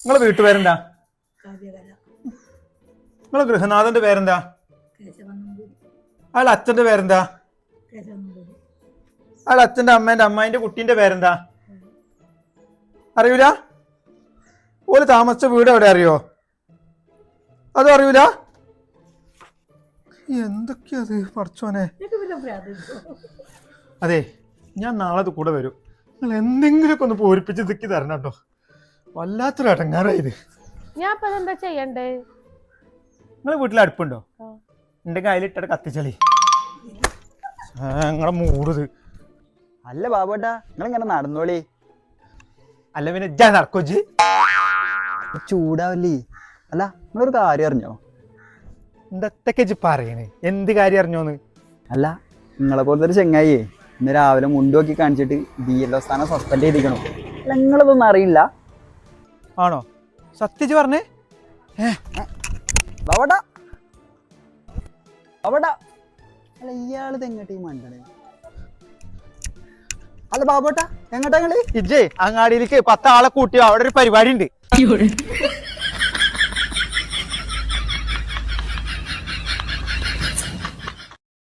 നിങ്ങളെ വീട്ടുപേരെന്താ? നിങ്ങളെ ഗൃഹനാഥന്റെ പേരെന്താ? അയാൾ അച്ഛന്റെ പേരെന്താ? അയാൾ അച്ഛന്റെ അമ്മേന്റെ അമ്മായിന്റെ കുട്ടീന്റെ പേരെന്താ? അറിയൂല? ഓല് താമസിച്ച വീട് എവിടെ അറിയോ? അതും അറിയൂല? എന്തൊക്കെയത് പഠിച്ചോനെ. അതെ, ഞാൻ നാളെ അത് കൂടെ വരും. നിങ്ങൾ എന്തെങ്കിലുമൊക്കെ ഒന്ന് പൂരിപ്പിച്ച് ഇതൊക്കെ തരണം കേട്ടോ. വല്ലാത്തൊരു അടങ്ങാറായത്. ഞാൻ ഇപ്പൊ എന്താ ചെയ്യണ്ടേ? നിങ്ങളെ വീട്ടിൽ അടുപ്പുണ്ടോ? എന്റെ കയ്യിലിട്ടിട്ട് കത്തിച്ചളി. നിങ്ങളെ മൂടത്. അല്ല ബാബുട്ടാ, നിങ്ങളിങ്ങനെ നടന്നോളി. അല്ല പിന്നെ ഞാൻ നടക്കോജ് ചൂടാവല്ലേ. അല്ല, നിങ്ങളൊരു കാര്യം അറിഞ്ഞോ? എന്തൊക്കെ പറയണേ? എന്ത് കാര്യം അറിഞ്ഞോന്ന്? അല്ല, നിങ്ങളെ പോലത്തെ ഒരു ചെങ്ങായിയെ ഇന്ന് രാവിലെ മുണ്ടോക്കി കാണിച്ചിട്ട് BLO സ്ഥാനം സസ്പെൻഡ് ചെയ്തിരിക്കണം. അല്ല, നിങ്ങളിതൊന്നും അറിയില്ല? ആണോ? സത്യജ് പറഞ്ഞേ? ബാബുട്ടാ, ബാബുട്ടാ, അല്ല ഇയാളിത് എങ്ങോട്ടേ മണ്ടണേ? അല്ല ബാബുട്ടാ, എങ്ങോട്ടാ നിങ്ങള്? ഇജ്ജേ അങ്ങാടിയിലേക്ക് 10 ആളെ കൂട്ടിയോ, അവിടെ ഒരു പരിപാടി ഉണ്ട്.